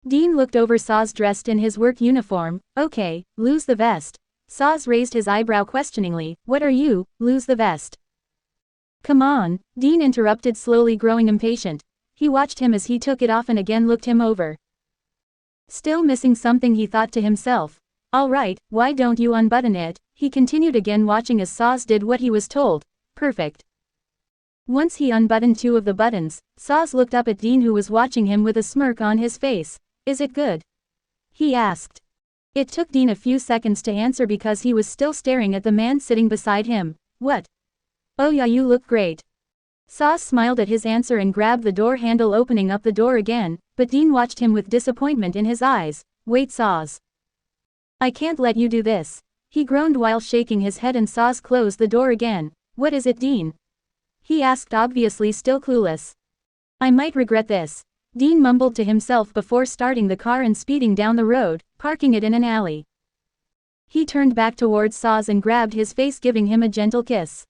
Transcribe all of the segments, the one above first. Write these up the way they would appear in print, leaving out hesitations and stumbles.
Dean looked over Saz dressed in his work uniform. Okay, lose the vest. Saz raised his eyebrow questioningly. What are you, lose the vest? Come on, Dean interrupted, slowly growing impatient. He watched him as he took it off and again looked him over. Still missing something, he thought to himself. All right, why don't you unbutton it? He continued, again watching as Saz did what he was told. Perfect. Once he unbuttoned 2 of the buttons, Saz looked up at Dean, who was watching him with a smirk on his face. Is it good? He asked. It took Dean a few seconds to answer because he was still staring at the man sitting beside him. What? Oh yeah, you look great. Saz smiled at his answer and grabbed the door handle, opening up the door again, but Dean watched him with disappointment in his eyes. Wait, Saz. I can't let you do this. He groaned while shaking his head, and Saz closed the door again. What is it, Dean? He asked, obviously still clueless. I might regret this, Dean mumbled to himself before starting the car and speeding down the road, parking it in an alley. He turned back towards Saz and grabbed his face, giving him a gentle kiss.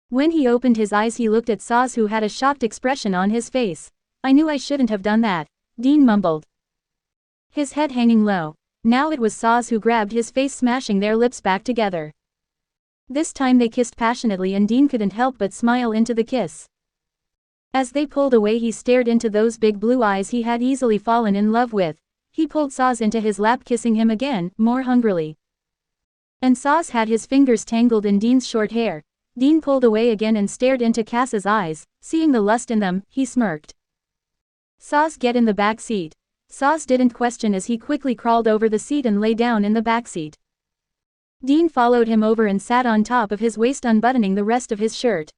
When he opened his eyes, he looked at Saz, who had a shocked expression on his face. I knew I shouldn't have done that, Dean mumbled, his head hanging low. Now it was Saz who grabbed his face, smashing their lips back together. This time they kissed passionately, and Dean couldn't help but smile into the kiss. As they pulled away, he stared into those big blue eyes he had easily fallen in love with. He pulled Saz into his lap, kissing him again, more hungrily. And Saz had his fingers tangled in Dean's short hair. Dean pulled away again and stared into Cass's eyes. Seeing the lust in them, he smirked. Saz, get in the back seat. Saz didn't question as he quickly crawled over the seat and lay down in the back seat. Dean followed him over and sat on top of his waist, unbuttoning the rest of his shirt.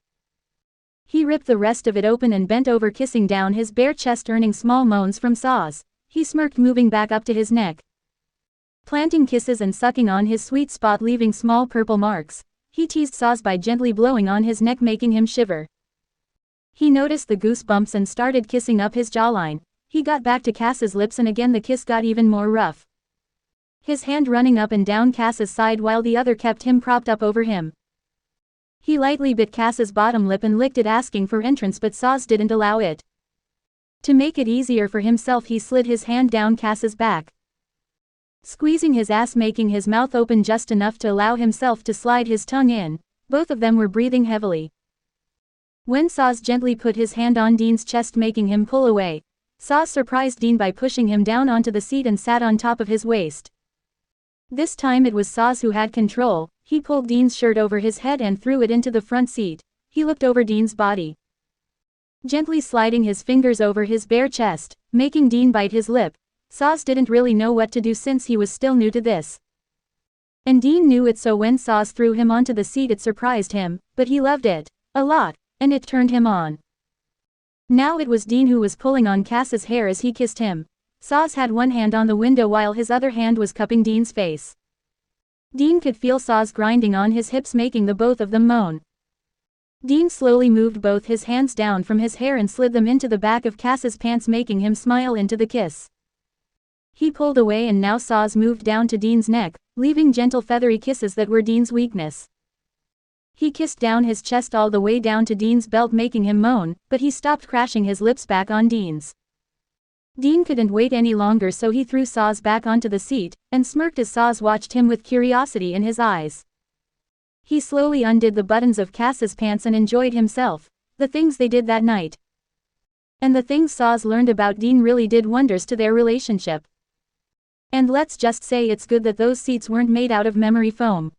He ripped the rest of it open and bent over, kissing down his bare chest, earning small moans from Saz. He smirked, moving back up to his neck, planting kisses and sucking on his sweet spot, leaving small purple marks. He teased Saz by gently blowing on his neck, making him shiver. He noticed the goosebumps and started kissing up his jawline. He got back to Cass's lips, and again the kiss got even more rough, his hand running up and down Cass's side while the other kept him propped up over him. He lightly bit Cass's bottom lip and licked it, asking for entrance, but Saz didn't allow it. To make it easier for himself, he slid his hand down Cass's back, squeezing his ass, making his mouth open just enough to allow himself to slide his tongue in. Both of them were breathing heavily. When Saz gently put his hand on Dean's chest, making him pull away, Saz surprised Dean by pushing him down onto the seat and sat on top of his waist. This time it was Saz who had control. He pulled Dean's shirt over his head and threw it into the front seat. He looked over Dean's body, gently sliding his fingers over his bare chest, making Dean bite his lip. Saz didn't really know what to do since he was still new to this. And Dean knew it, so when Saz threw him onto the seat it surprised him, but he loved it a lot, and it turned him on. Now it was Dean who was pulling on Cass's hair as he kissed him. Saz had one hand on the window while his other hand was cupping Dean's face. Dean could feel Saz grinding on his hips, making the both of them moan. Dean slowly moved both his hands down from his hair and slid them into the back of Cass's pants, making him smile into the kiss. He pulled away, and now Saz moved down to Dean's neck, leaving gentle feathery kisses that were Dean's weakness. He kissed down his chest all the way down to Dean's belt, making him moan, but he stopped, crashing his lips back on Dean's. Dean couldn't wait any longer, so he threw Saz back onto the seat, and smirked as Saz watched him with curiosity in his eyes. He slowly undid the buttons of Cass's pants and enjoyed himself. The things they did that night, and the things Saz learned about Dean, really did wonders to their relationship. And let's just say it's good that those seats weren't made out of memory foam.